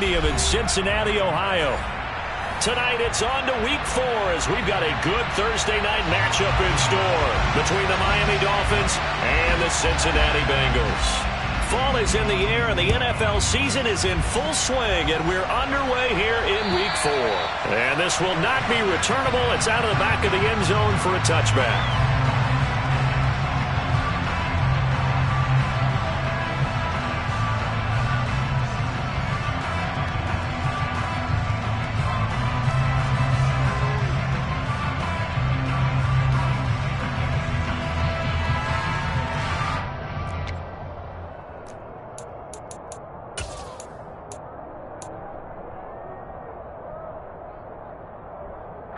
Stadium in Cincinnati, Ohio. Tonight it's on to Week 4 as we've got a good Thursday night matchup in store between the Miami Dolphins and the Cincinnati Bengals. Fall is in the air and the NFL season is in full swing, and we're underway here in Week 4. And this will not be returnable. It's out of the back of the end zone for a touchback.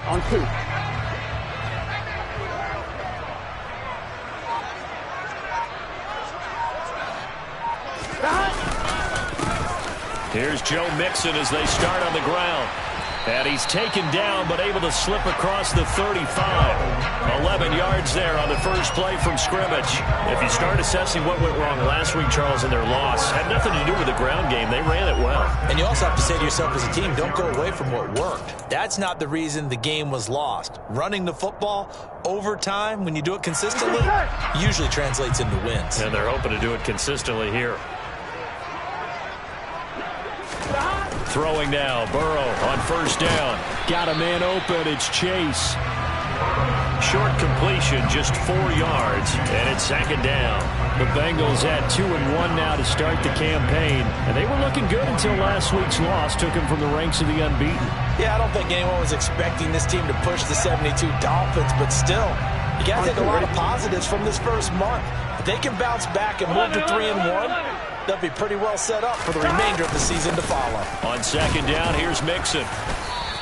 On 2. Here's Joe Mixon as they start on the ground. And he's taken down but able to slip across the 35. 11 yards there on the first play from scrimmage. If you start assessing what went wrong last week, Charles, in their loss, had nothing to do with the ground game. They ran it well. And you also have to say to yourself as a team, don't go away from what worked. That's not the reason the game was lost. Running the football over time, when you do it consistently, usually translates into wins. And they're hoping to do it consistently here. Throwing now, Burrow on first down. Got a man open, it's Chase. Short completion, just 4 yards, and it's second down. The Bengals at 2-1 now to start the campaign, and they were looking good until last week's loss took them from the ranks of the unbeaten. Yeah, I don't think anyone was expecting this team to push the 72 Dolphins, but still, you got to take a lot of positives from this first month. If they can bounce back and move to 3-1, they'll be pretty well set up for the remainder of the season to follow. On second down, here's Mixon.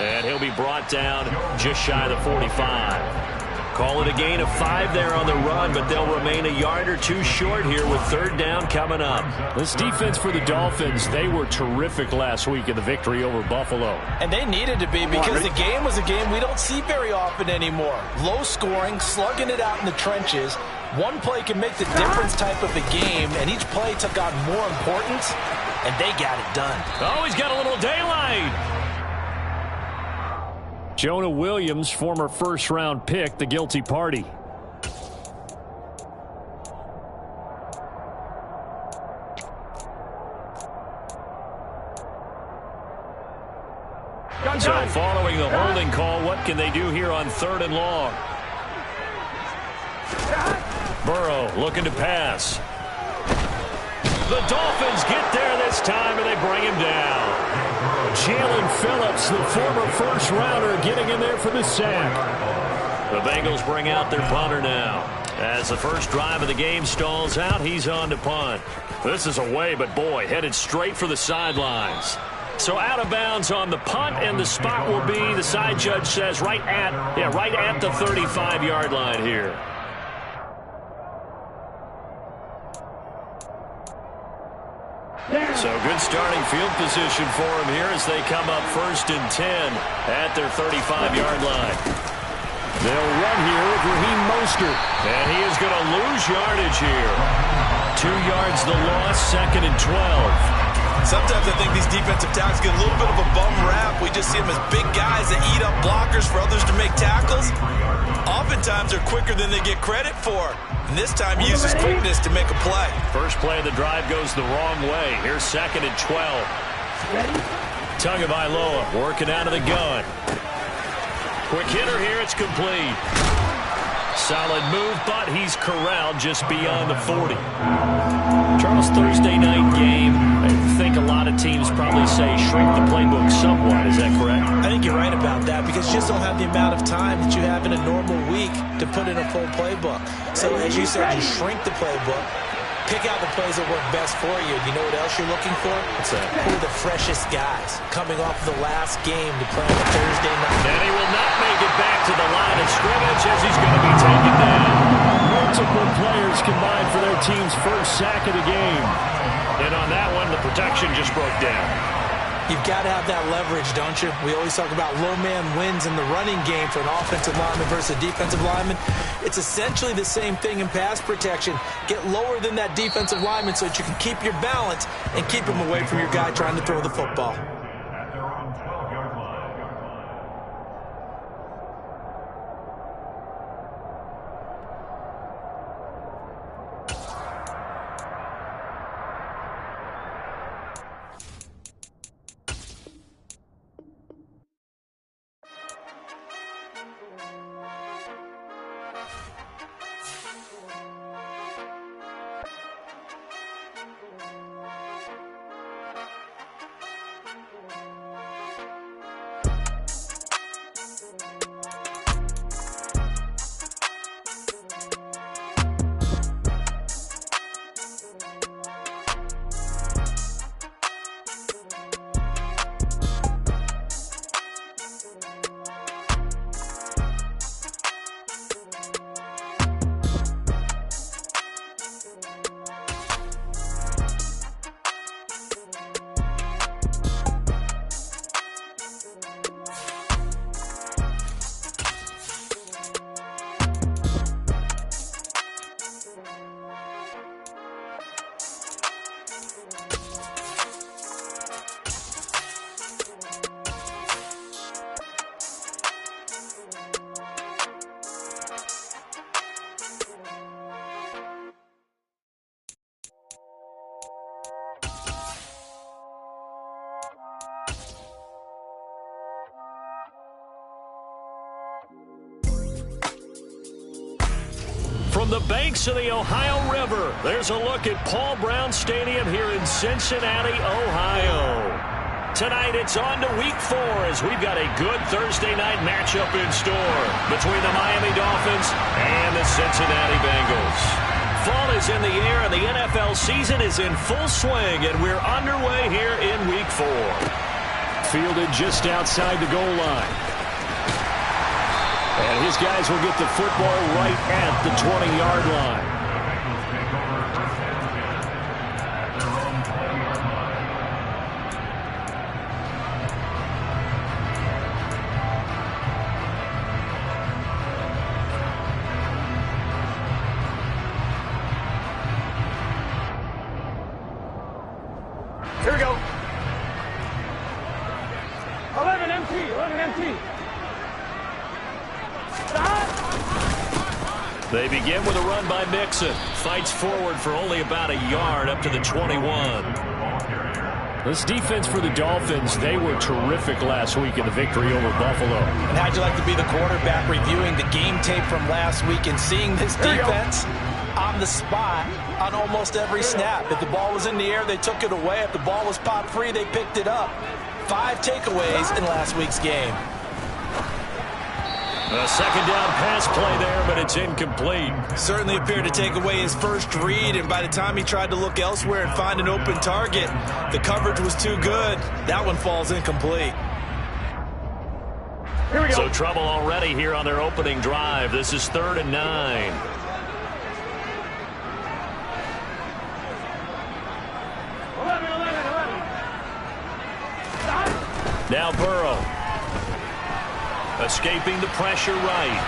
And he'll be brought down just shy of the 45. Call it a gain of 5 there on the run, but they'll remain a yard or two short here with third down coming up. This defense for the Dolphins, they were terrific last week in the victory over Buffalo. And they needed to be because the game was a game we don't see very often anymore. Low scoring, slugging it out in the trenches. One play can make the difference type of a game, and each play took on more importance, and they got it done. Oh, he's got a little daylight. Jonah Williams, former first-round pick, the guilty party. So following the holding call, what can they do here on 3rd and long? Burrow looking to pass. The Dolphins get there this time, and they bring him down. Jalen Phillips, the former first-rounder, getting in there for the sack. The Bengals bring out their punter now. As the first drive of the game stalls out, he's on to punt. This is away, but boy, headed straight for the sidelines. So out of bounds on the punt, and the spot will be, the side judge says, right at the 35-yard line here. So good starting field position for him here as they come up 1st and 10 at their 35-yard line. They'll run here with Raheem Mostert, and he is going to lose yardage here. 2 yards the loss, 2nd and 12. Sometimes I think these defensive tackles get a little bit of a bum rap. We just see them as big guys that eat up blockers for others to make tackles. Oftentimes they're quicker than they get credit for. And this time he uses quickness to make a play. First play of the drive goes the wrong way. Here's 2nd and 12. Tagovailoa working out of the gun. Quick hitter here, it's complete. Solid move, but he's corralled just beyond the 40. Charles, Thursday night game, I think a lot of teams probably say shrink the playbook somewhat. Is that correct? I think you're right about that because you just don't have the amount of time that you have in a normal week to put in a full playbook. So as you said, you shrink the playbook, pick out the plays that work best for you. You know what else you're looking for? What's that? Who are the freshest guys coming off the last game to play on a Thursday night? And he will not make it back to the line of scrimmage as he's going to be taken down. Multiple players combined for their team's first sack of the game. And on that one, the protection just broke down. You've got to have that leverage, don't you? We always talk about low man wins in the running game for an offensive lineman versus a defensive lineman. It's essentially the same thing in pass protection. Get lower than that defensive lineman so that you can keep your balance and keep him away from your guy trying to throw the football. From the banks of the Ohio River, there's a look at Paul Brown Stadium here in Cincinnati, Ohio. Tonight it's on to Week 4 as we've got a good Thursday night matchup in store between the Miami Dolphins and the Cincinnati Bengals. Fall is in the air and the NFL season is in full swing, and we're underway here in Week 4. Fielded just outside the goal line. And his guys will get the football right at the 20-yard line. Here we go. 11 empty. They begin with a run by Mixon. Fights forward for only about a yard up to the 21. This defense for the Dolphins, they were terrific last week in the victory over Buffalo. And how'd you like to be the quarterback reviewing the game tape from last week and seeing this defense on the spot on almost every snap? If the ball was in the air, they took it away. If the ball was popped free, they picked it up. 5 takeaways in last week's game. A second down pass play there, but it's incomplete. Certainly appeared to take away his first read, and by the time he tried to look elsewhere and find an open target, the coverage was too good. That one falls incomplete. Here we go. So trouble already here on their opening drive. This is 3rd and 9. 11. Now Burrow. Escaping the pressure right.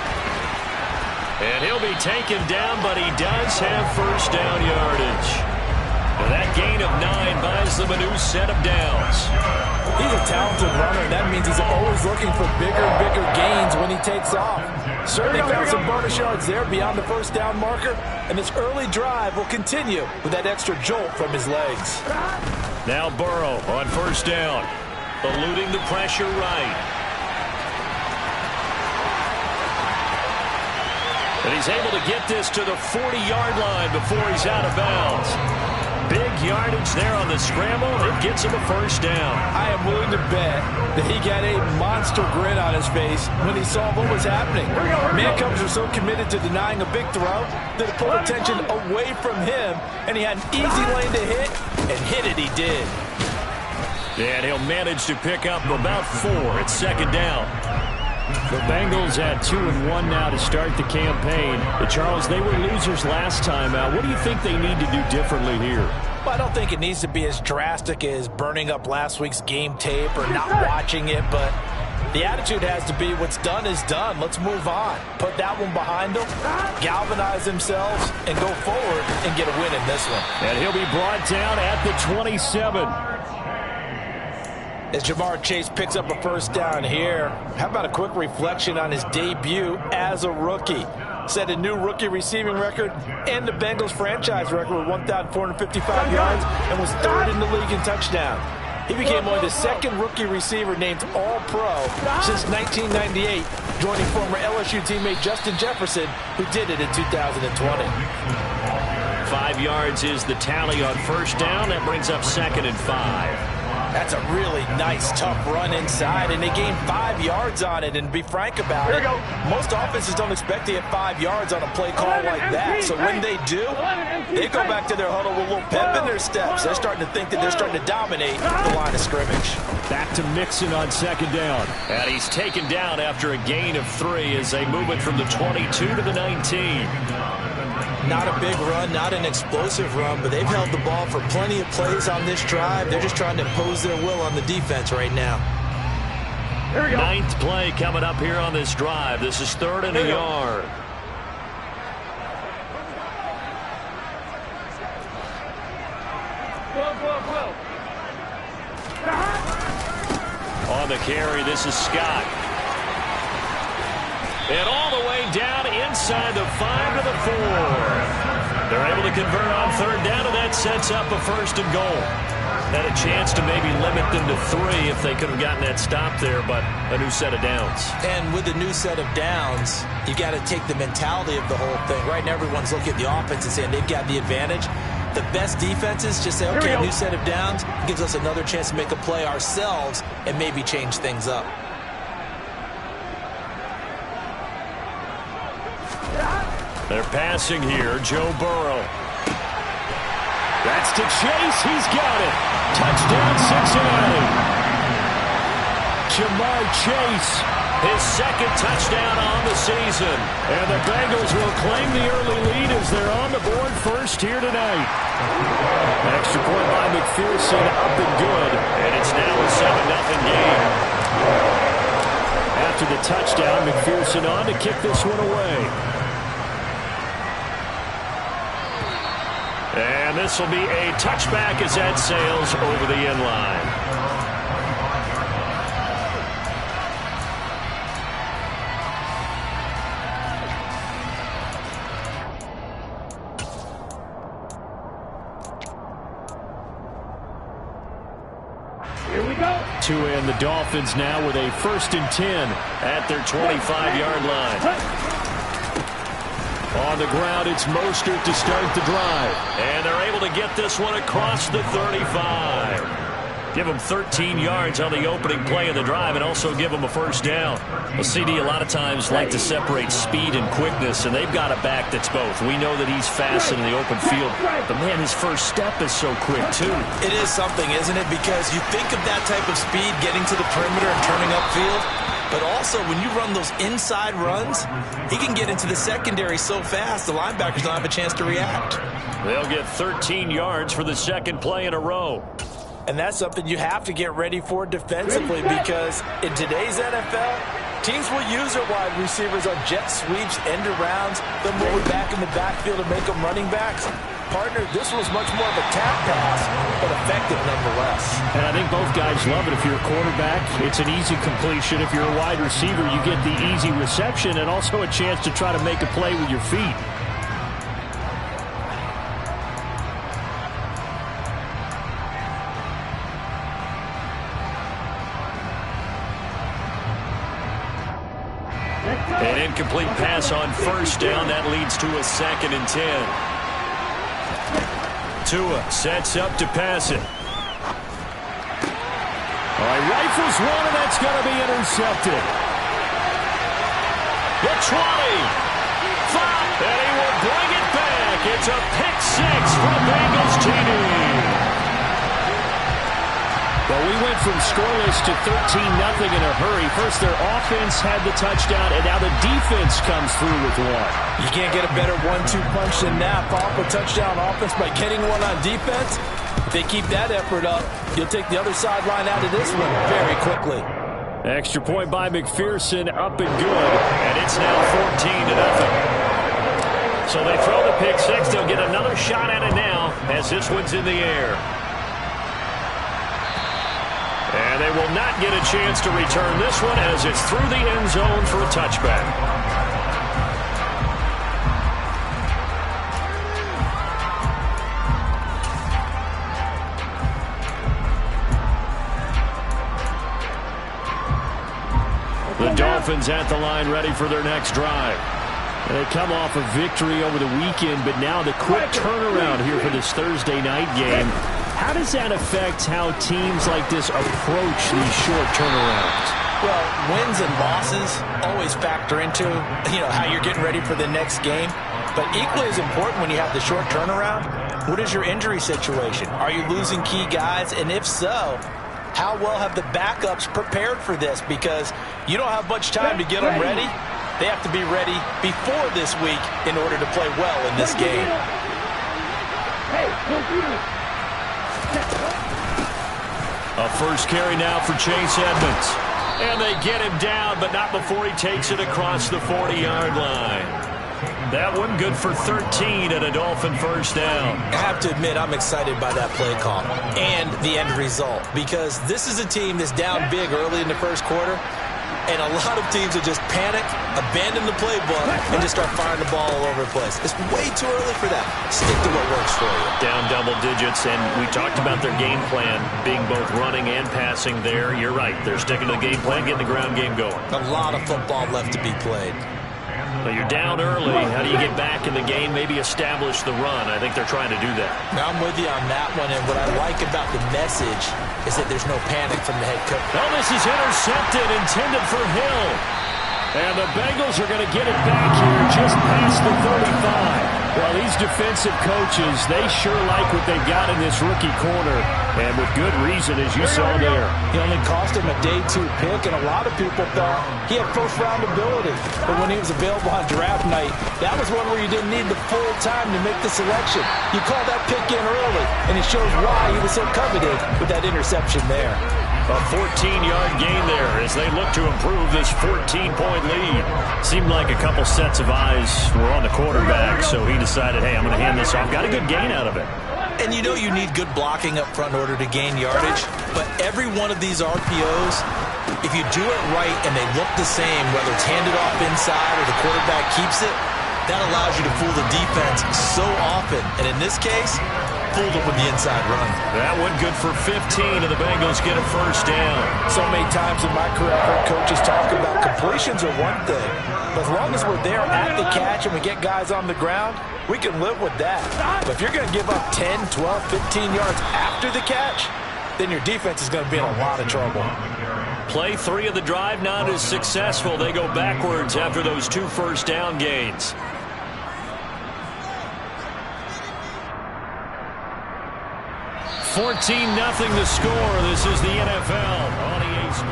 And he'll be taken down, but he does have first down yardage. And that gain of 9 buys them a new set of downs. He's a talented runner. That means he's always looking for bigger and bigger gains when he takes off. Certainly found some bonus yards there beyond the first down marker. And this early drive will continue with that extra jolt from his legs. Now Burrow on first down. Eluding the pressure right. And he's able to get this to the 40-yard line before he's out of bounds. Big yardage there on the scramble. It gets him a first down. I am willing to bet that he got a monster grin on his face when he saw what was happening. Mancombs are so committed to denying a big throw that it pulled attention away from him, and he had an easy lane to hit, and hit it he did. And he'll manage to pick up about 4 at second down. The Bengals at 2-1 now to start the campaign. But Charles, they were losers last time out. What do you think they need to do differently here? Well, I don't think it needs to be as drastic as burning up last week's game tape or not watching it, but the attitude has to be what's done is done. Let's move on. Put that one behind them, galvanize themselves, and go forward and get a win in this one. And he'll be brought down at the 27. As Jamar Chase picks up a first down here, how about a quick reflection on his debut as a rookie? Set a new rookie receiving record and the Bengals franchise record with 1,455 yards and was third in the league in touchdown. He became only the second rookie receiver named All-Pro since 1998, joining former LSU teammate Justin Jefferson, who did it in 2020. 5 yards is the tally on first down. That brings up 2nd and 5. That's a really nice, tough run inside, and they gained 5 yards on it. And to be frank about it, most offenses don't expect to get 5 yards on a play call like that. So when they do, they go back to their huddle with a little pep in their steps. They're starting to think that they're starting to dominate the line of scrimmage. Back to Mixon on 2nd down. And he's taken down after a gain of 3 as they move it from the 22 to the 19. Not a big run, not an explosive run, but they've held the ball for plenty of plays on this drive. They're just trying to impose their will on the defense right now. 9th play coming up here on this drive. This is 3rd and a yard. On the carry, this is Scott. And all the way down inside the 5 to the 4. They're able to convert on 3rd down, and that sets up a 1st and goal. Had a chance to maybe limit them to 3 if they could have gotten that stop there, but a new set of downs. And with the new set of downs, you got to take the mentality of the whole thing. Right now, everyone's looking at the offense and saying they've got the advantage. The best defenses just say, okay, new set of downs gives us another chance to make a play ourselves and maybe change things up. They're passing here. Joe Burrow. That's to Chase. He's got it. Touchdown, Cincinnati. Jamar Chase, his 2nd touchdown on the season. And the Bengals will claim the early lead as they're on the board first here tonight. Extra point by McPherson, up and good. And it's now a 7-0 game. After the touchdown, McPherson on to kick this one away. And this will be a touchback as that sails over the end line. Here we go. Tua and the Dolphins now with a 1st and 10 at their 25-yard line. On the ground, it's Mostert to start the drive. And they're able to get this one across the 35. Give them 13 yards on the opening play of the drive and also give them a 1st down. Well, CD a lot of times like to separate speed and quickness, and they've got a back that's both. We know that he's fast in the open field, but, man, his first step is so quick, too. It is something, isn't it? Because you think of that type of speed getting to the perimeter and turning upfield. But also, when you run those inside runs, he can get into the secondary so fast, the linebackers don't have a chance to react. They'll get 13 yards for the 2nd play in a row. And that's something you have to get ready for defensively because in today's NFL, teams will use their wide receivers on jet sweeps, end arounds. They'll move it back in the backfield and make them running backs. Partner, this was much more of a tap pass, but effective nonetheless. And I think both guys love it. If you're a quarterback, it's an easy completion. If you're a wide receiver, you get the easy reception and also a chance to try to make a play with your feet. An incomplete pass on 1st down. That leads to a 2nd and 10. Tua sets up to pass it. All right, rifles one, and that's going to be intercepted. The 20. 5, and he will bring it back. It's a pick 6 for Bengals TD. Well, we went from scoreless to 13-0 in a hurry. First, their offense had the touchdown, and now the defense comes through with one. You can't get a better 1-2 punch than that. Follow up a touchdown offense by getting one on defense. If they keep that effort up, you'll take the other sideline out of this one very quickly. Extra point by McPherson, up and good, and it's now 14-0. So they throw the pick six. They'll get another shot at it now as this one's in the air. And they will not get a chance to return this one as it's through the end zone for a touchback. The Dolphins at the line ready for their next drive. They come off a victory over the weekend, but now the quick turnaround here for this Thursday night game. How does that affect how teams like this approach these short turnarounds? Well, wins and losses always factor into, how you're getting ready for the next game. But equally as important when you have the short turnaround, what is your injury situation? Are you losing key guys? And if so, how well have the backups prepared for this? Because you don't have much time to get them ready. They have to be ready before this week in order to play well in this game. A first carry now for Chase Edmonds. And they get him down, but not before he takes it across the 40-yard line. That one good for 13 and a Dolphin first down. I have to admit, I'm excited by that play call and the end result, because this is a team that's down big early in the first quarter, and a lot of teams will just panic, abandon the playbook, and just start firing the ball all over the place. It's way too early for that. Stick to what works for you. Down double digits, and we talked about their game plan being both running and passing there. You're right. They're sticking to the game plan, getting the ground game going. A lot of football left to be played. Well, you're down early. How do you get back in the game, maybe establish the run? I think they're trying to do that. Now, I'm with you on that one, and what I like about the message is that there's no panic from the head coach. Oh, this is intercepted, intended for Hill. And the Bengals are going to get it back here just past the 35. Well, these defensive coaches, they sure like what they've got in this rookie corner, and with good reason, as you saw there. He only cost him a day 2 pick, and a lot of people thought he had first-round ability. But when he was available on draft night, that was one where you didn't need the full time to make the selection. You called that pick in early, and it shows why he was so coveted with that interception there. A 14-yard gain there as they look to improve this 14-point lead. Seemed like a couple sets of eyes were on the quarterback, so he decided, hey, I'm going to hand this off. Got a good gain out of it. And you need good blocking up front in order to gain yardage. But every one of these RPOs, if you do it right and they look the same, whether it's handed off inside or the quarterback keeps it, that allows you to fool the defense so often. And in this case, fooled it with the inside run. That one good for 15, and the Bengals get a first down. So many times in my career, I've heard coaches talk about completions are one thing. But as long as we're there at the catch and we get guys on the ground, we can live with that. But if you're going to give up 10, 12, 15 yards after the catch, then your defense is going to be in a lot of trouble. Play 3 of the drive not as successful. They go backwards after those 2 first down gains. $14-0 the score. This is the NFL on EA Sports.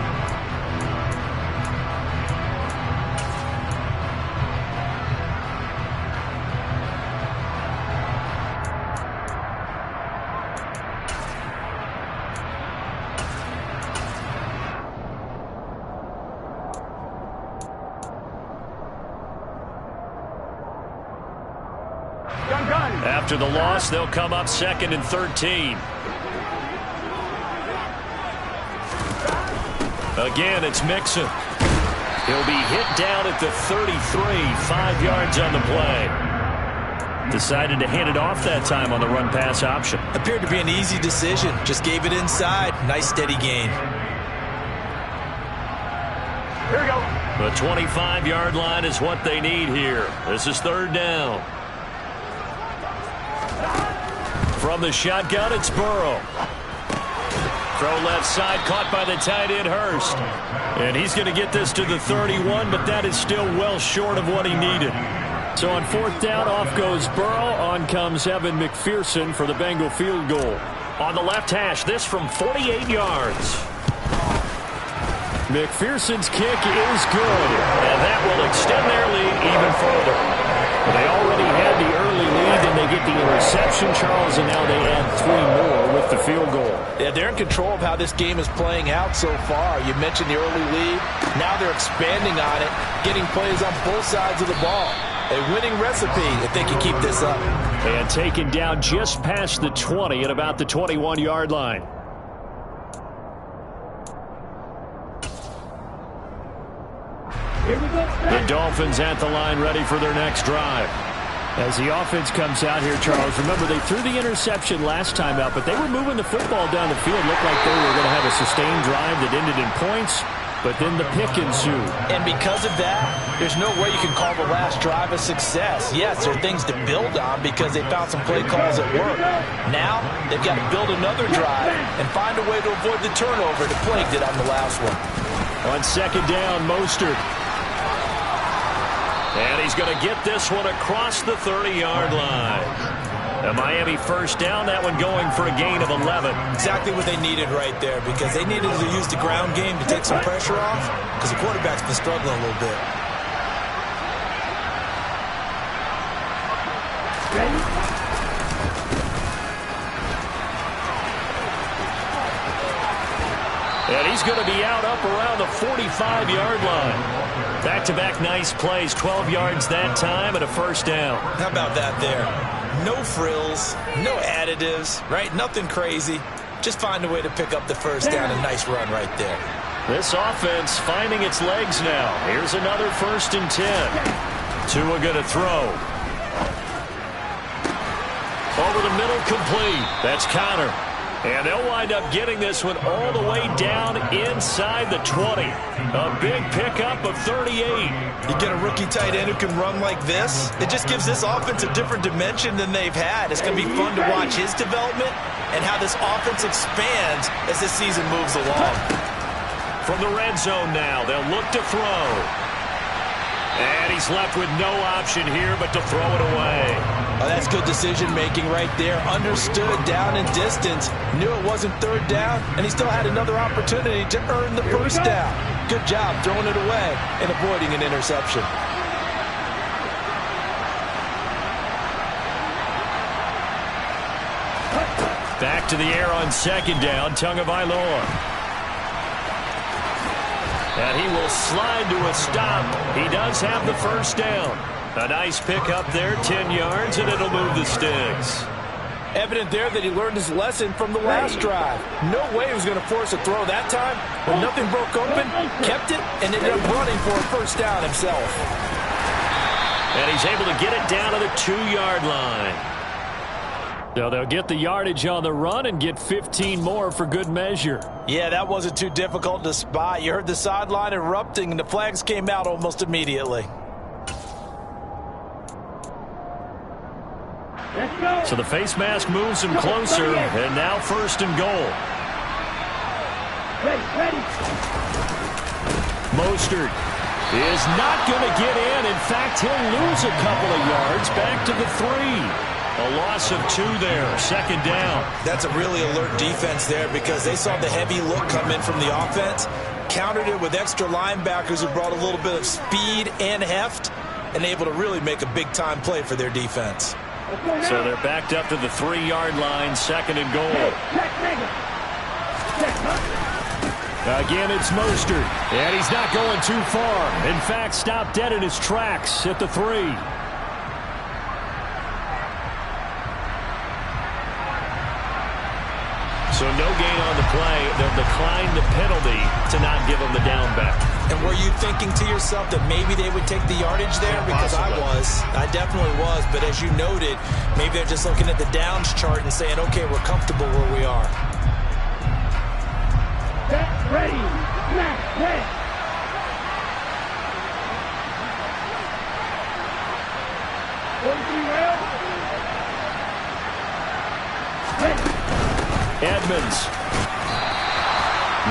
After the loss, they'll come up 2nd and 13. Again, it's Mixon. He'll be hit down at the 33, 5 yards on the play. Decided to hand it off that time on the run-pass option. Appeared to be an easy decision. Just gave it inside. Nice steady gain. Here we go. The 25-yard line is what they need here. This is 3rd down. From the shotgun, it's Burrow. Throw left side, caught by the tight end, Hurst. And he's going to get this to the 31, but that is still well short of what he needed. So on 4th down, off goes Burrow. On comes Evan McPherson for the Bengal field goal. On the left hash, this from 48 yards. McPherson's kick is good, and that will extend their lead even further. They already had the early lead, and they get the interception, Charles, and now they add 3 more with the field goal. Yeah, they're in control of how this game is playing out so far. You mentioned the early lead. Now they're expanding on it, getting plays on both sides of the ball. A winning recipe if they can keep this up. And taken down just past the 20 at about the 21-yard line. The Dolphins at the line ready for their next drive. As the offense comes out here, Charles, remember they threw the interception last time out, but they were moving the football down the field. Looked like they were going to have a sustained drive that ended in points, but then the pick ensued. And because of that, there's no way you can call the last drive a success. Yes, there are things to build on because they found some play calls at work. Now, they've got to build another drive and find a way to avoid the turnover that plagued it on the last one. On second down, Mostert. And he's going to get this one across the 30-yard line. A Miami first down, that one going for a gain of 11. Exactly what they needed right there because they needed to use the ground game to take some pressure off because the quarterback's been struggling a little bit. And he's going to be out up around the 45-yard line. Back-to-back nice plays, 12 yards that time and a first down. How about that there? No frills, no additives, right? Nothing crazy. Just find a way to pick up the first down. A nice run right there. This offense finding its legs now. Here's another 1st and 10. Tua going to throw. Over the middle, complete. That's Connor. And they'll wind up getting this one all the way down inside the 20. A big pickup of 38. You get a rookie tight end who can run like this, it just gives this offense a different dimension than they've had. It's going to be fun to watch his development and how this offense expands as this season moves along. From the red zone now, they'll look to throw. And he's left with no option here but to throw it away. Oh, that's good decision-making right there. Understood down and distance. Knew it wasn't third down, and he still had another opportunity to earn the first down. Good job throwing it away and avoiding an interception. Back to the air on second down, Tagovailoa. And he will slide to a stop. He does have the first down. A nice pick up there, 10 yards, and it'll move the sticks. Evident there that he learned his lesson from the last drive. No way he was going to force a throw that time. When nothing broke open, kept it, and ended up running for a first down himself. And he's able to get it down to the 2-yard line. So they'll get the yardage on the run and get 15 more for good measure. Yeah, that wasn't too difficult to spot. You heard the sideline erupting, and the flags came out almost immediately. So the face mask moves him closer, and now 1st and goal. Ready. Mostert is not going to get in. In fact, he'll lose a couple of yards back to the 3. A loss of 2 there, 2nd down. That's a really alert defense there because they saw the heavy look come in from the offense, countered it with extra linebackers who brought a little bit of speed and heft, and able to really make a big-time play for their defense. So they're backed up to the 3-yard line, 2nd and goal. Again, it's Mostert, and he's not going too far. In fact, stopped dead in his tracks at the 3. So no gain on the play. They'll decline the penalty to not give him the down back. And were you thinking to yourself that maybe they would take the yardage there? Because I definitely was. But as you noted, maybe they're just looking at the downs chart and saying, okay, we're comfortable where we are. Ready. Ready. Edmonds.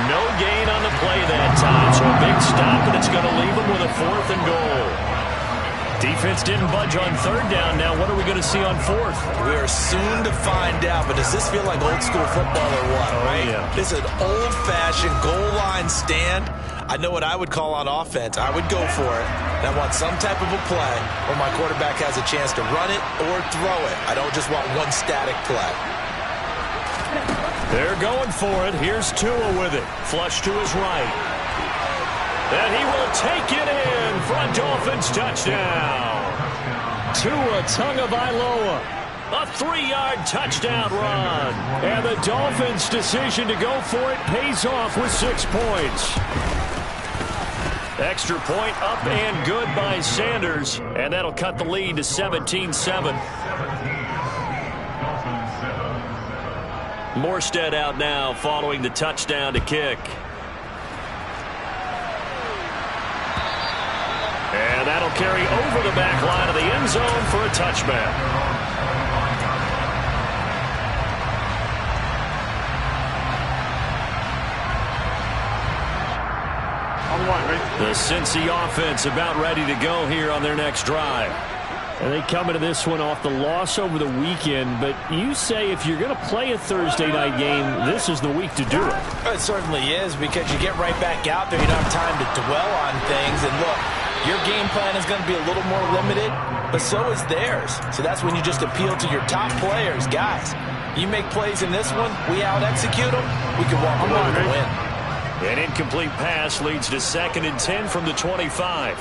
No gain on the play that time, so a big stop, and it's going to leave him with a 4th and goal. Defense didn't budge on third down. Now what are we going to see on fourth? We are soon to find out, but does this feel like old school football or what, right? Yeah. This is an old-fashioned goal line stand. I know what I would call on offense. I would go for it. And I want some type of a play where my quarterback has a chance to run it or throw it. I don't just want one static play. They're going for it. Here's Tua with it. Flush to his right. And he will take it in for a Dolphins touchdown. Tua Tagovailoa. A 3-yard touchdown run. And the Dolphins' decision to go for it pays off with 6 points. Extra point up and good by Sanders. And that'll cut the lead to 17-7. Morstead out now following the touchdown to kick. And that'll carry over the back line of the end zone for a touchback. The Cincy offense about ready to go here on their next drive. And they come into this one off the loss over the weekend, but you say if you're going to play a Thursday night game, this is the week to do it. It certainly is, because you get right back out there. You don't have time to dwell on things. And look, your game plan is going to be a little more limited, but so is theirs. So that's when you just appeal to your top players. Guys, you make plays in this one, we out-execute them, we can walk away with a win. An incomplete pass leads to 2nd and 10 from the 25.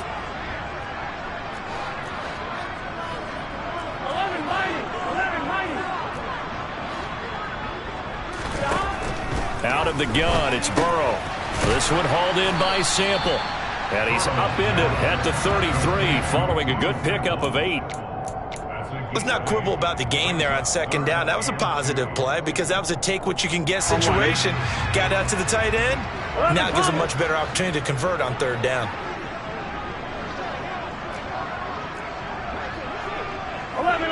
Out of the gun, it's Burrow. This one hauled in by Sample. And he's upended at the 33, following a good pickup of 8. Let's not quibble about the gain there on 2nd down. That was a positive play because that was a take-what-you-can-get situation. Got out to the tight end. Now it gives a much better opportunity to convert on 3rd down. 11.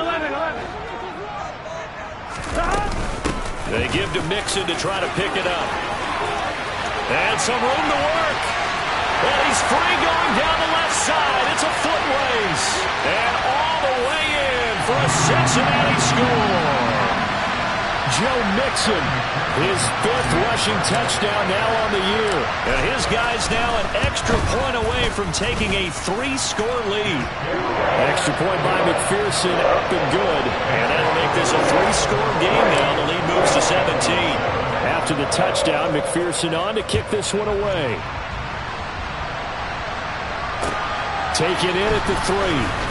They give to Mixon to try to pick it up. And some room to work. And he's free going down the left side. It's a foot race. And all the way in for a Cincinnati score. Joe Mixon, his 5th rushing touchdown now on the year. And his guy's now an extra point away from taking a 3-score lead. Extra point by McPherson, up and good. And that'll make this a 3-score game now. The lead moves to 17. After the touchdown, McPherson on to kick this one away. Taken in at the 3.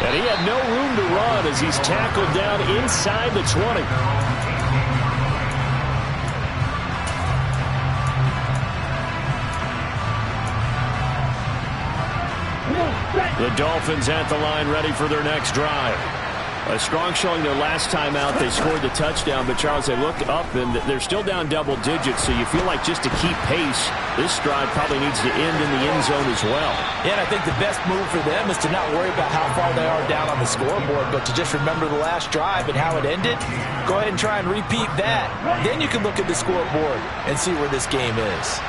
And he had no room to run as he's tackled down inside the 20. The Dolphins at the line ready for their next drive. A strong showing their last time out. They scored the touchdown, but Charles, they looked up and they're still down double digits, so you feel like just to keep pace, this drive probably needs to end in the end zone as well. Yeah, and I think the best move for them is to not worry about how far they are down on the scoreboard, but to just remember the last drive and how it ended. Go ahead and try and repeat that. Then you can look at the scoreboard and see where this game is.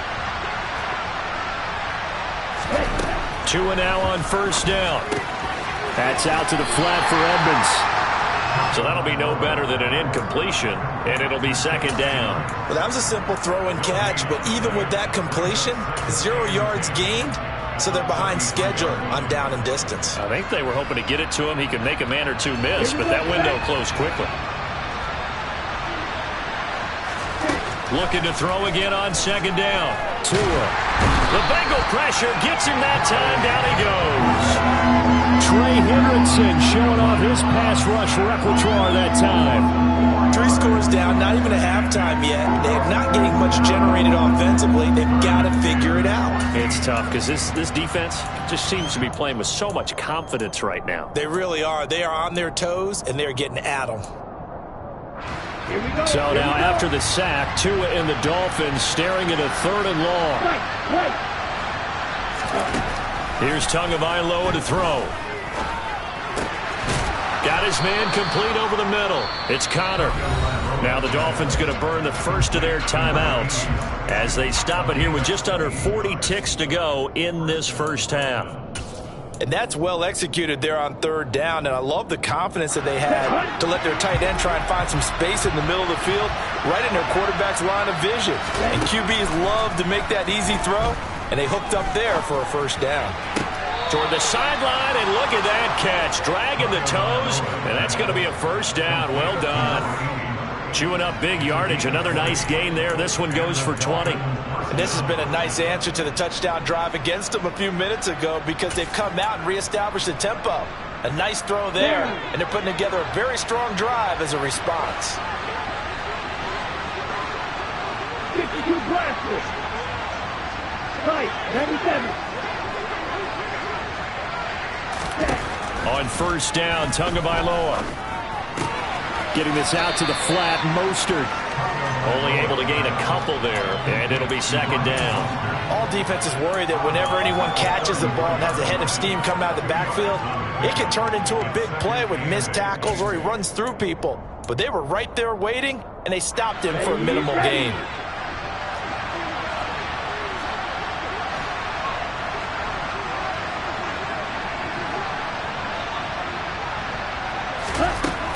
Tua now on 1st down. That's out to the flat for Edmonds. So that'll be no better than an incompletion, and it'll be 2nd down. Well, that was a simple throw and catch, but even with that completion, 0 yards gained, so they're behind schedule on down and distance. I think they were hoping to get it to him. He could make a man or two miss, but that window closed quickly. Looking to throw again on 2nd down. Tua. The Bengal pressure gets him that time. Down he goes. Trey Hendrickson showing off his pass rush repertoire that time. 3 scores down, not even a halftime yet. They're not getting much generated offensively. They've got to figure it out. It's tough because this defense just seems to be playing with so much confidence right now. They really are. They are on their toes, and they're getting at them. So now after the sack, Tua and the Dolphins staring at a 3rd and long. Here's Tagovailoa to throw. Got his man complete over the middle. It's Connor. Now the Dolphins going to burn the first of their timeouts as they stop it here with just under 40 ticks to go in this first half. And that's well executed there on third down. And I love the confidence that they had to let their tight end try and find some space in the middle of the field, right in their quarterback's line of vision. And QBs love to make that easy throw, and they hooked up there for a first down. Toward the sideline, and look at that catch. Dragging the toes, and that's going to be a first down. Well done. Chewing up big yardage. Another nice gain there. This one goes for 20. And this has been a nice answer to the touchdown drive against them a few minutes ago because they've come out and reestablished the tempo. A nice throw there, and they're putting together a very strong drive as a response. 52 blasters. Right, 97. On first down, Tagovailoa. Getting this out to the flat, Mostert. Only able to gain a couple there, and it'll be second down. All defenses worry that whenever anyone catches the ball and has a head of steam come out of the backfield, it can turn into a big play with missed tackles or he runs through people. But they were right there waiting, and they stopped him for a minimal gain.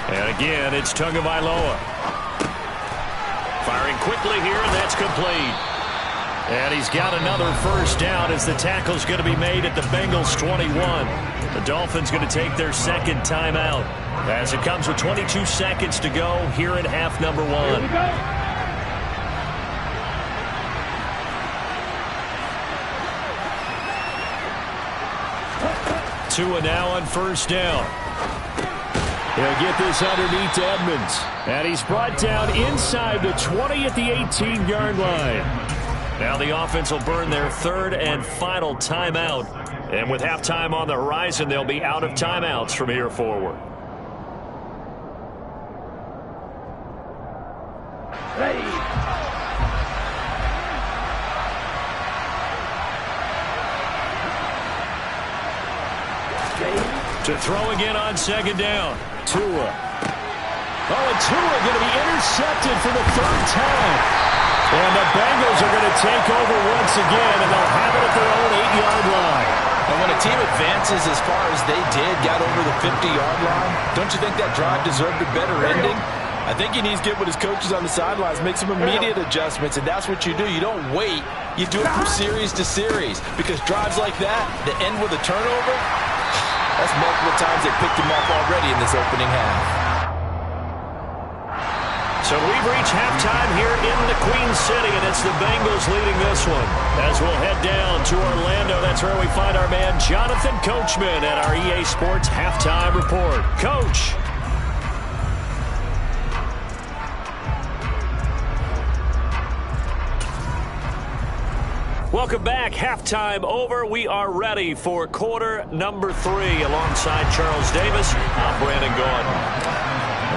And again, it's Tagovailoa. Firing quickly here, and that's complete. And he's got another first down as the tackle's going to be made at the Bengals 21. The Dolphins going to take their second timeout as it comes with 22 seconds to go here in half number 1. Here we go. Tua now on first down. He'll get this underneath to Edmonds. And he's brought down inside the 20 at the 18-yard line. Now the offense will burn their third and final timeout. And with halftime on the horizon, they'll be out of timeouts from here forward. Ready. To throw again on second down. Tua. Oh, and Tua going to be intercepted for the third time. And the Bengals are going to take over once again, and they'll have it at their own 8-yard line. And when a team advances as far as they did, got over the 50-yard line, don't you think that drive deserved a better ending? I think he needs to get with his coaches on the sidelines, make some immediate adjustments, and that's what you do. You don't wait. You do it from series to series, because drives like that end with a turnover, that's multiple times they picked him off already in this opening half. So we've reached halftime here in the Queen City, and it's the Bengals leading this one. As we'll head down to Orlando, that's where we find our man Jonathan Coachman at our EA Sports Halftime Report. Coach. Welcome back. Halftime over. We are ready for quarter number 3. Alongside Charles Davis, I'm Brandon Gaudin.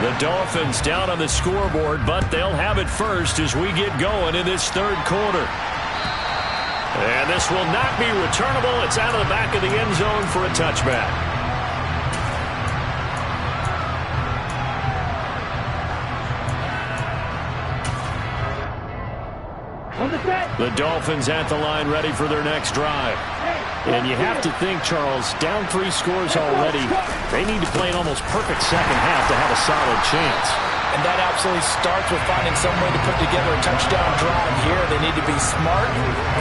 The Dolphins down on the scoreboard, but they'll have it first as we get going in this third quarter. And this will not be returnable. It's out of the back of the end zone for a touchback. The Dolphins at the line ready for their next drive. And you have to think, Charles, down 3 scores already. They need to play an almost perfect second half to have a solid chance. And that absolutely starts with finding some way to put together a touchdown drive here. They need to be smart,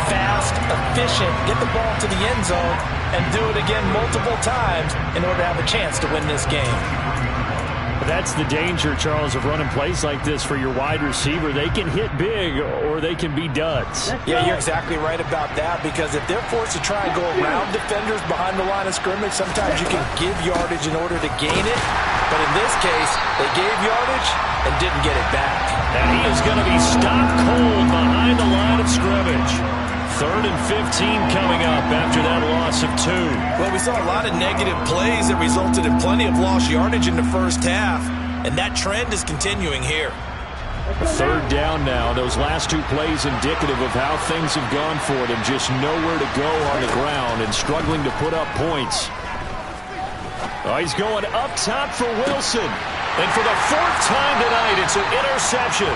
fast, efficient, get the ball to the end zone, and do it again multiple times in order to have a chance to win this game. That's the danger, Charles, of running plays like this for your wide receiver. They can hit big or they can be duds. Yeah, you're exactly right about that, because if they're forced to try and go around defenders behind the line of scrimmage, sometimes you can give yardage in order to gain it. But in this case, they gave yardage and didn't get it back. And he is going to be stopped cold behind the line of scrimmage. 3rd and 15 coming up after that loss of 2. Well, we saw a lot of negative plays that resulted in plenty of lost yardage in the first half, and that trend is continuing here. 3rd down now. Those last 2 plays indicative of how things have gone for them. Just nowhere to go on the ground and struggling to put up points. Oh, he's going up top for Wilson. And for the 4th time tonight, it's an interception.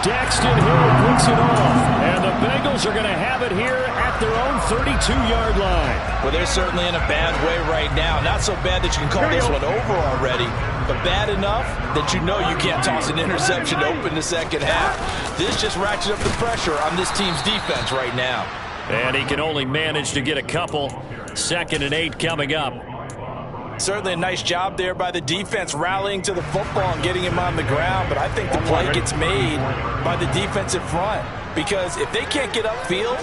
Daxton Hill picks it off, and the Bengals are going to have it here at their own 32-yard line. Well, they're certainly in a bad way right now. Not so bad that you can call this one over already, but bad enough that you know you can't toss an interception to open the second half. This just ratchets up the pressure on this team's defense right now. And he can only manage to get a couple. 2nd and 8 coming up. Certainly a nice job there by the defense rallying to the football and getting him on the ground, but I think the play gets made by the defensive front because if they can't get upfield,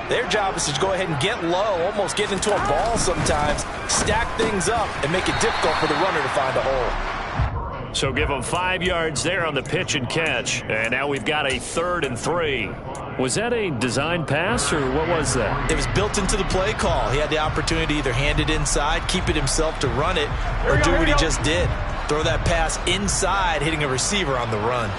their job is to go ahead and get low, almost get into a ball sometimes, stack things up, and make it difficult for the runner to find a hole. So give him 5 yards there on the pitch and catch. And now we've got a 3rd and 3. Was that a design pass, or what was that? It was built into the play call. He had the opportunity to either hand it inside, keep it himself to run it, or do what he just did. Throw that pass inside, hitting a receiver on the run.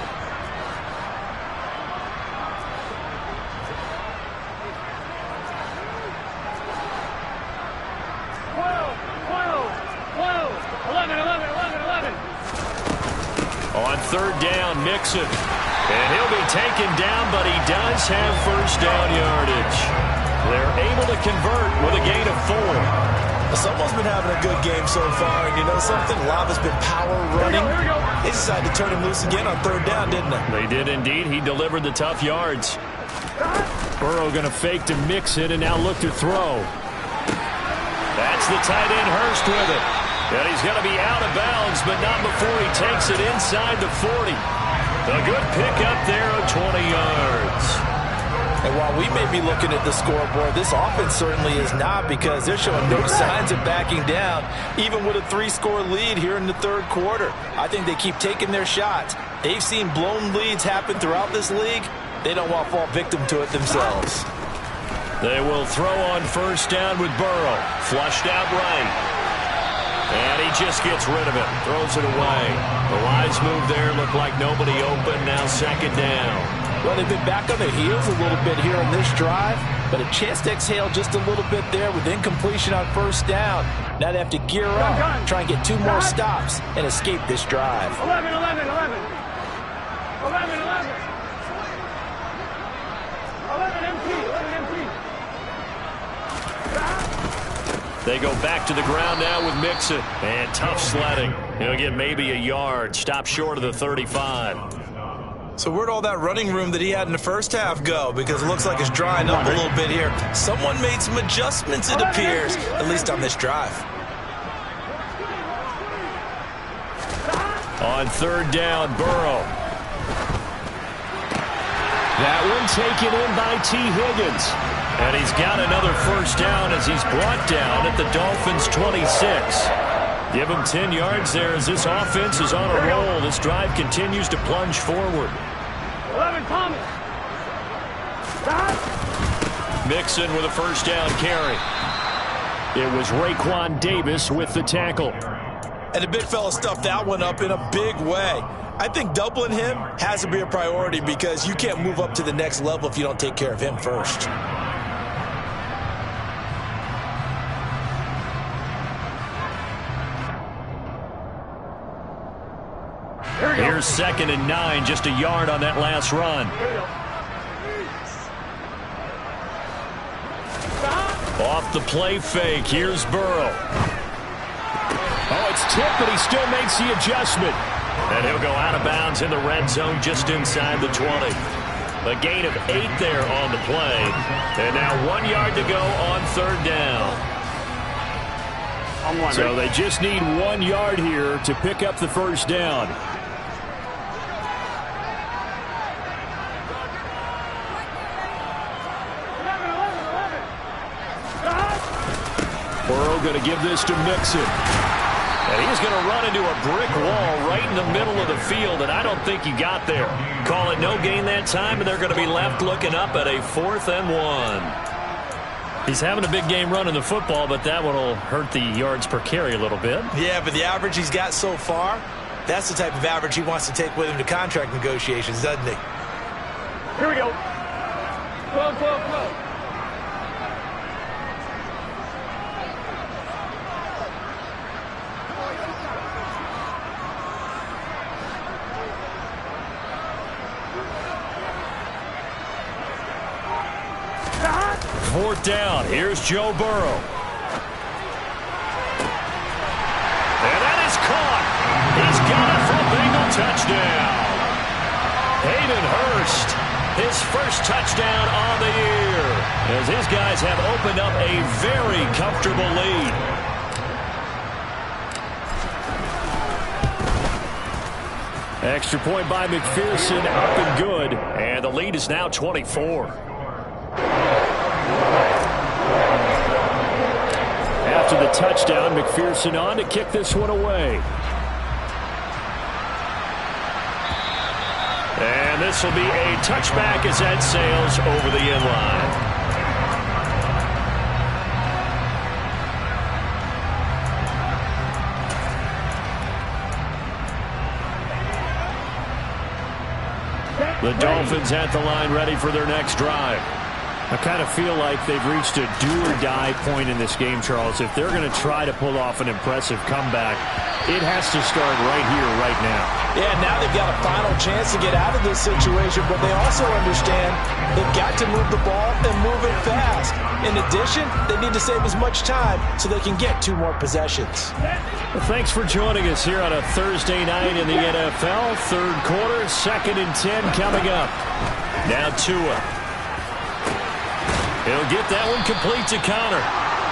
On 3rd down, Mixon. And he'll be taken down, but he does have 1st down yardage. They're able to convert with a gain of 4. Someone's been having a good game so far, and you know something? Lava's been power running. They decided to turn him loose again on 3rd down, didn't they? They did indeed. He delivered the tough yards. Burrow going to fake to Mixon and now look to throw. That's the tight end Hurst with it. And he's going to be out of bounds, but not before he takes it inside the 40. A good pickup there of 20 yards. And while we may be looking at the scoreboard, this offense certainly is not because they're showing no signs of backing down, even with a 3-score lead here in the 3rd quarter. I think they keep taking their shots. They've seen blown leads happen throughout this league. They don't want to fall victim to it themselves. They will throw on 1st down with Burrow. Flushed out right. And he just gets rid of it. Throws it away. The wise move there. Looked like nobody open. Now 2nd down. Well, they've been back on their heels a little bit here on this drive, but a chance to exhale just a little bit there with incompletion on 1st down. Now they have to gear up, try and get 2 more stops, and escape this drive. 11, 11, 11. 11, 11. 11 empty, 11 empty. They go back to the ground now with Mixon. And tough sledding. He'll get maybe a yard. Stop short of the 35. So where'd all that running room that he had in the 1st half go? Because it looks like it's drying up a little bit here. Someone made some adjustments, it appears, at least on this drive. On 3rd down, Burrow. That one taken in by T. Higgins. And he's got another 1st down as he's brought down at the Dolphins' 26. Give him 10 yards there as this offense is on a roll. This drive continues to plunge forward. 11, Thomas. Mixon with a 1st down carry. It was Raekwon Davis with the tackle. And the big fella stuffed that one up in a big way. I think doubling him has to be a priority because you can't move up to the next level if you don't take care of him first. Here's 2nd and 9, just a yard on that last run. Off the play fake, here's Burrow. Oh, it's tipped, but he still makes the adjustment. And he'll go out of bounds in the red zone just inside the 20. A gain of 8 there on the play. And now 1 yard to go on 3rd down. So they just need 1 yard here to pick up the 1st down. Burrow going to give this to Mixon. And he's going to run into a brick wall right in the middle of the field, and I don't think he got there. Call it no gain that time, and they're going to be left looking up at a 4th and 1. He's having a big game running the football, but that one will hurt the yards per carry a little bit. Yeah, but the average he's got so far, that's the type of average he wants to take with him to contract negotiations, doesn't he? Here we go. 12, 12, 12. Fourth down. Here's Joe Burrow. touchdown. Hayden Hurst, his first touchdown on the year, as his guys have opened up a very comfortable lead. Extra point by McPherson, up and good, and the lead is now 24. After the touchdown, McPherson on to kick this one away. And this will be a touchback as that sails over the end line. The Dolphins at the line ready for their next drive. I kind of feel like they've reached a do-or-die point in this game, Charles. If they're going to try to pull off an impressive comeback, it has to start right here, right now. Yeah, now they've got a final chance to get out of this situation, but they also understand they've got to move the ball and move it fast. In addition, they need to save as much time so they can get 2 more possessions. Well, thanks for joining us here on a Thursday night in the NFL. Third quarter, 2nd and 10 coming up. Now Tua. He'll get that one complete to Connor.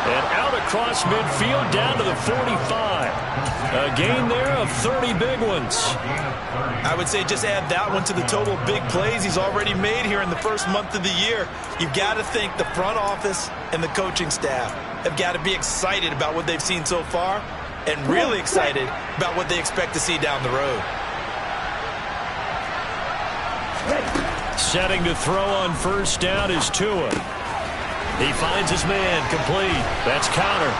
And out across midfield down to the 45. A gain there of 30 big ones. I would say just add that one to the total of big plays he's already made here in the first month of the year. You've got to think the front office and the coaching staff have got to be excited about what they've seen so far and really excited about what they expect to see down the road. Setting to throw on first down is Tua. He finds his man complete. That's Connor.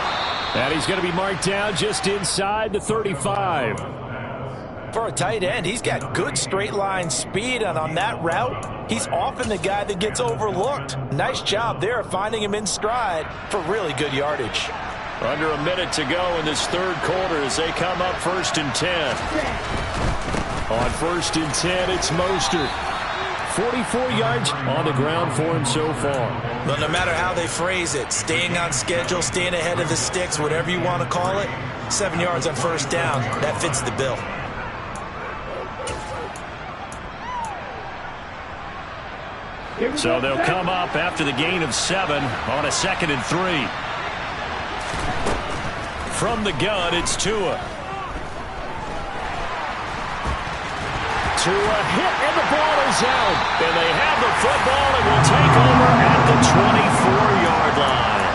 And he's going to be marked down just inside the 35. For a tight end, he's got good straight line speed, and on that route, he's often the guy that gets overlooked. Nice job there finding him in stride for really good yardage. Under a minute to go in this third quarter as they come up 1st and 10. On 1st and 10, it's Mostert. 44 yards on the ground for him so far. Well, no matter how they phrase it, staying on schedule, staying ahead of the sticks, whatever you want to call it, 7 yards on first down, that fits the bill. So they'll come up after the gain of 7 on a 2nd and 3. From the gun, it's Tua. Tua hit, and the ball is out. And they have the football and will take over at the 24-yard line.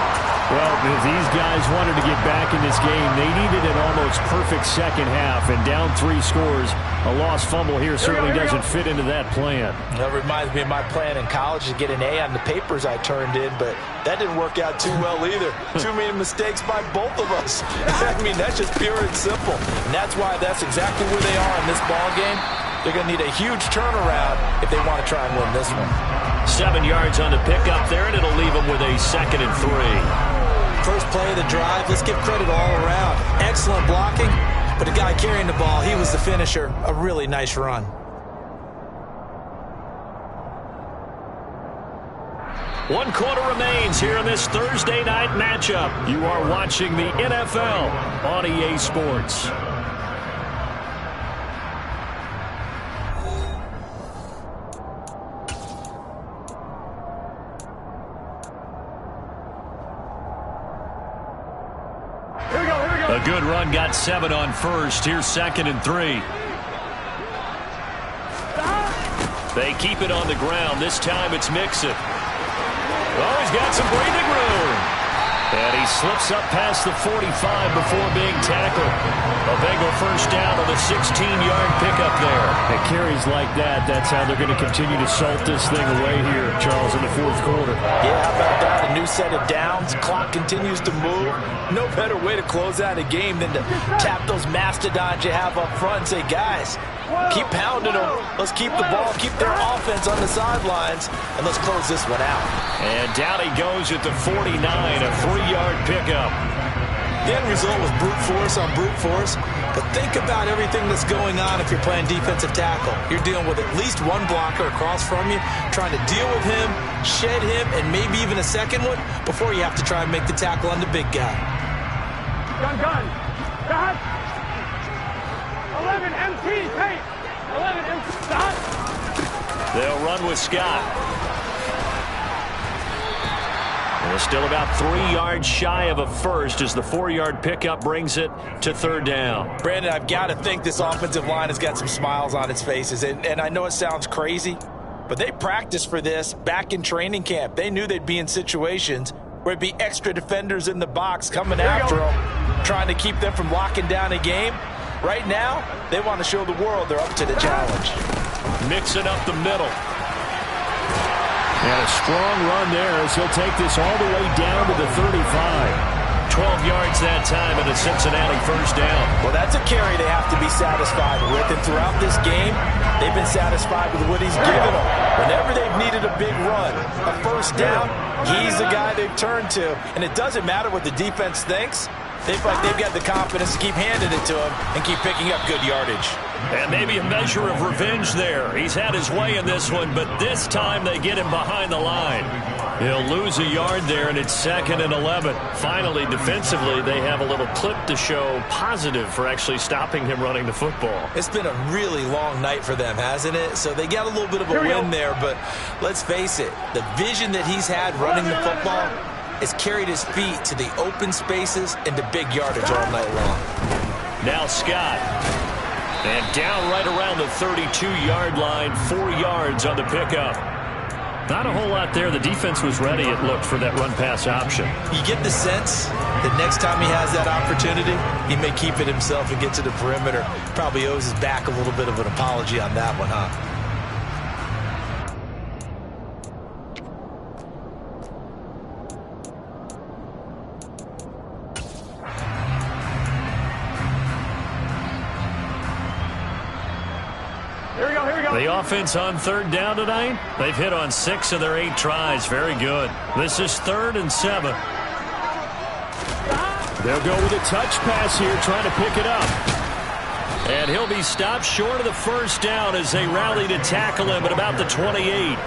Well, if these guys wanted to get back in this game, they needed an almost perfect second half. And down 3 scores, a lost fumble here certainly doesn't fit into that plan. That reminds me of my plan in college to get an A on the papers I turned in, but that didn't work out too well either. Too many mistakes by both of us. I mean, that's just pure and simple. And that's why that's exactly where they are in this ball game. They're going to need a huge turnaround if they want to try and win this one. 7 yards on the pickup there, and it'll leave them with a 2nd and 3. First play of the drive, let's give credit all around. Excellent blocking, but the guy carrying the ball, he was the finisher. A really nice run. One quarter remains here in this Thursday night matchup. You are watching the NFL on EA Sports. A good run, got 7 on first. Here's 2nd and 3. They keep it on the ground. This time it's Mixon. Oh, he's got some breathing room. And he slips up past the 45 before being tackled. A Bengal first down on the 16-yard pickup there. At carries like that, that's how they're going to continue to salt this thing away here, Charles, in the fourth quarter. Yeah, how about that? A new set of downs. Clock continues to move. No better way to close out a game than to tap those mastodons you have up front and say, guys, keep pounding them. Let's keep the ball, keep their offense on the sidelines, and let's close this one out. And down he goes at the 49, a 3-yard pickup. The end result was brute force on brute force, but think about everything that's going on if you're playing defensive tackle. You're dealing with at least one blocker across from you, trying to deal with him, shed him, and maybe even a second one before you have to try and make the tackle on the big guy. Gun. 11 MT, tape. They'll run with Scott. They're still about 3 yards shy of a first as the 4-yard pickup brings it to third down. Brandon, I've got to think this offensive line has got some smiles on its faces. And I know it sounds crazy, but they practiced for this back in training camp. They knew they'd be in situations where it'd be extra defenders in the box coming after them, trying to keep them from locking down a game. Right now, they want to show the world they're up to the challenge. Mixing up the middle. And a strong run there as he'll take this all the way down to the 35. 12 yards that time and a Cincinnati first down. Well, that's a carry they have to be satisfied with. And throughout this game, they've been satisfied with what he's given them. Whenever they've needed a big run, a first down, he's the guy they've turned to. And it doesn't matter what the defense thinks. They feel like they've got the confidence to keep handing it to him and keep picking up good yardage. And maybe a measure of revenge there. He's had his way in this one, but this time they get him behind the line. He'll lose a yard there, and it's 2nd and 11. Finally, defensively, they have a little clip to show positive for actually stopping him running the football. It's been a really long night for them, hasn't it? So they got a little bit of a win there, but let's face it, the vision that he's had running the football has carried his feet to the open spaces and to big yardage all night long. Now Scott. And down right around the 32-yard line, 4 yards on the pickup. Not a whole lot there. The defense was ready, it looked, for that run-pass option. You get the sense that next time he has that opportunity, he may keep it himself and get to the perimeter. Probably owes his back a little bit of an apology on that one, huh? The offense on third down tonight, they've hit on 6 of their 8 tries. Very good. This is 3rd and 7. They'll go with a touch pass here, trying to pick it up. And he'll be stopped short of the first down as they rally to tackle him at about the 28.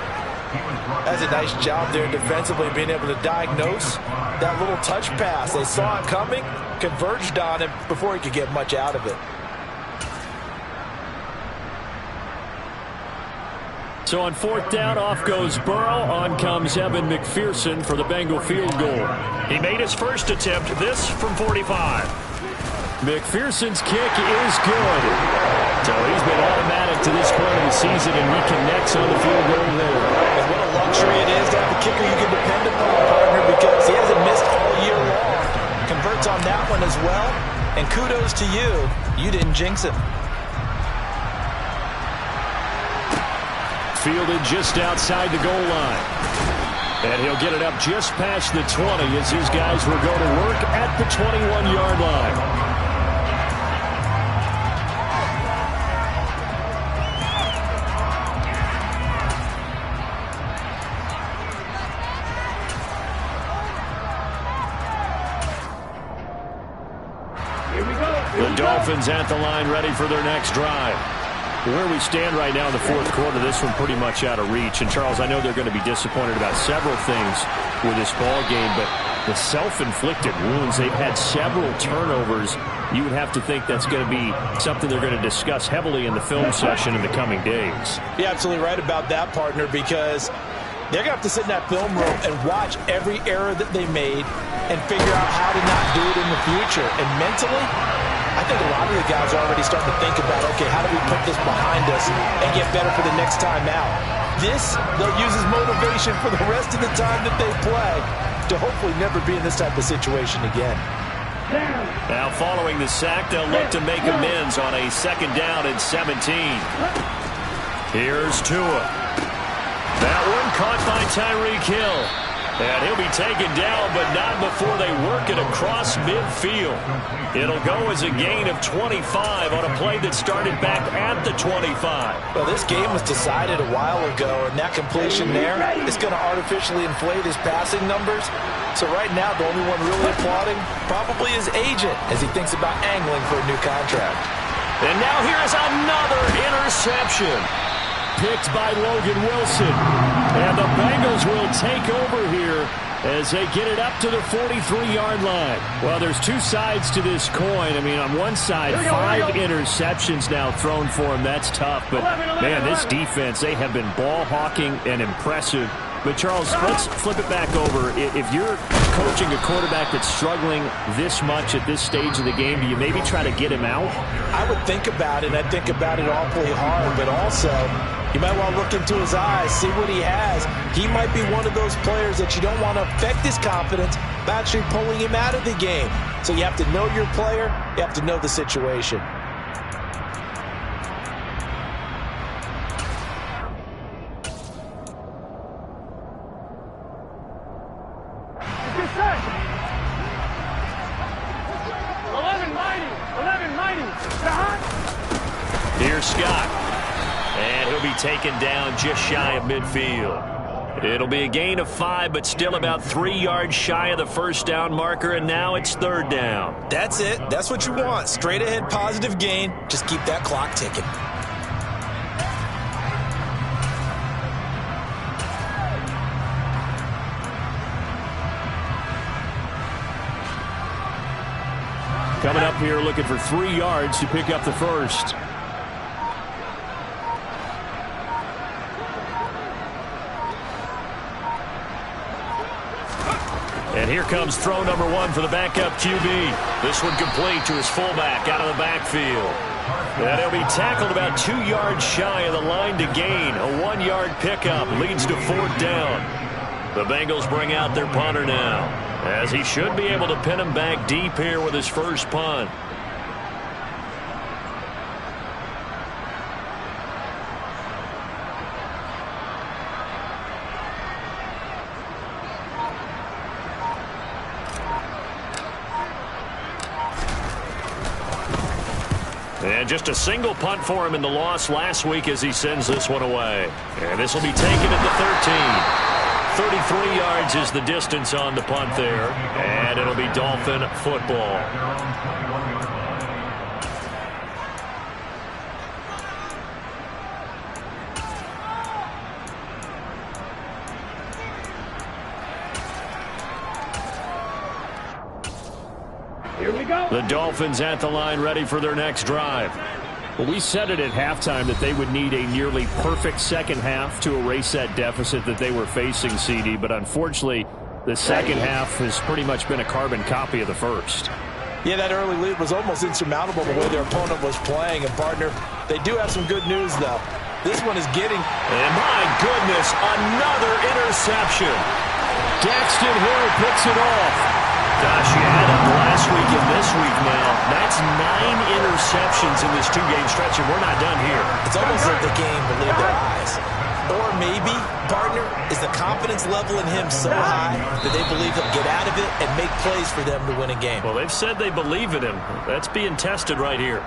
That's a nice job there defensively, being able to diagnose that little touch pass. They saw it coming, converged on him before he could get much out of it. So on 4th down, off goes Burrow. On comes Evan McPherson for the Bengal field goal. He made his first attempt, this from 45. McPherson's kick is good. So he's been automatic to this point of the season, and he connects on the field goal there. And what a luxury it is to have a kicker you can depend upon, partner, because he hasn't missed all year long. Converts on that one as well. And kudos to you. You didn't jinx him. Fielded just outside the goal line. And he'll get it up just past the 20 as his guys will go to work at the 21-yard line. Here we go. The Dolphins at the line ready for their next drive. Where we stand right now in the 4th quarter, this one pretty much out of reach. And, Charles, I know they're going to be disappointed about several things with this ball game, but the self-inflicted wounds, they've had several turnovers. You would have to think that's going to be something they're going to discuss heavily in the film session in the coming days. You're absolutely right about that, partner, because they're going to have to sit in that film room and watch every error that they made and figure out how to not do it in the future. And mentally, I think a lot of the guys are already starting to think about, okay, how do we put this behind us and get better for the next time out? This, they'll use as motivation for the rest of the time that they play to hopefully never be in this type of situation again. Now following the sack, they'll look to make amends on a 2nd down and 17. Here's Tua. That one caught by Tyreek Hill. And he'll be taken down, but not before they work it across midfield. It'll go as a gain of 25 on a play that started back at the 25. Well, this game was decided a while ago, and that completion there is going to artificially inflate his passing numbers. So right now, the only one really applauding probably his agent as he thinks about angling for a new contract. And now here's another interception. Picked by Logan Wilson. And the Bengals will take over here as they get it up to the 43-yard line. Well, there's two sides to this coin. I mean, on one side, 5 interceptions now thrown for him. That's tough. But, man, this defense, they have been ball hawking and impressive. But, Charles, let's flip it back over. If you're coaching a quarterback that's struggling this much at this stage of the game, do you maybe try to get him out? I would think about it. I think about it awfully hard. But also, you might want to look into his eyes, see what he has. He might be one of those players that you don't want to affect his confidence by actually pulling him out of the game. So you have to know your player. You have to know the situation. Here's Scott. And he'll be taken down just shy of midfield. It'll be a gain of 5, but still about 3 yards shy of the first down marker, and now it's 3rd down. That's it. That's what you want. Straight ahead positive gain. Just keep that clock ticking. Coming up here looking for 3 yards to pick up the first. And here comes throw number 1 for the backup QB. This one complete to his fullback out of the backfield. And he'll be tackled about 2 yards shy of the line to gain. A 1-yard pickup leads to 4th down. The Bengals bring out their punter now, as he should be able to pin him back deep here with his first punt. And just a single punt for him in the loss last week as he sends this one away. And this will be taken at the 13. 33 yards is the distance on the punt there. And it'll be Dolphin football. Here we go. The Dolphins at the line, ready for their next drive. Well, we said it at halftime that they would need a nearly perfect second half to erase that deficit that they were facing, CD. But unfortunately, the second half has pretty much been a carbon copy of the first. Yeah, that early lead was almost insurmountable the way their opponent was playing. And, partner, they do have some good news, though. This one is getting... And, my goodness, another interception. Daxton Hill picks it off. Gosh, you had him last week and this week now. That's 9 interceptions in this 2-game stretch, and we're not done here. It's almost like the game believed their eyes. Or maybe, partner, is the confidence level in him so high that they believe he'll get out of it and make plays for them to win a game. Well, they've said they believe in him. That's being tested right here.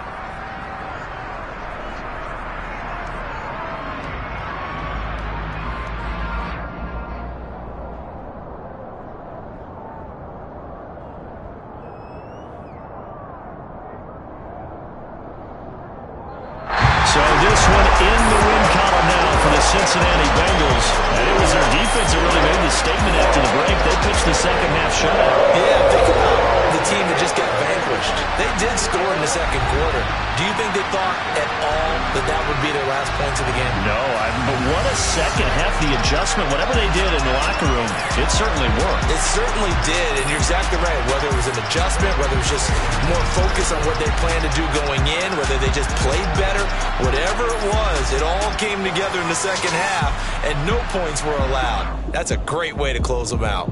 Cincinnati Bengals, and it was their defense that really made the statement after the break. They pitched the second half shutout. Yeah, think about the team that just got vanquished. They did score in the second quarter. Do you think they thought at all that that would be their last points of the game? No, but what a second half. The adjustment, whatever they did in the locker room, it certainly worked. It certainly did, and you're exactly right. Whether it was an adjustment, whether it was just more focus on what they planned to do going in, whether they just played better, whatever it was, it all came together in the second half, and no points were allowed. That's a great way to close them out.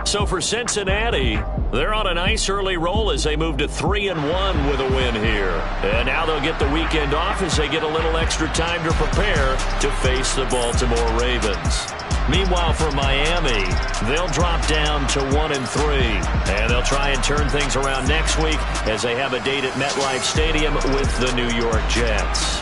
So for Cincinnati, they're on a nice early roll as they move to 3-1 with a win here. And now they'll get the weekend off as they get a little extra time to prepare to face the Baltimore Ravens. Meanwhile, for Miami, they'll drop down to 1-3. And they'll try and turn things around next week as they have a date at MetLife Stadium with the New York Jets.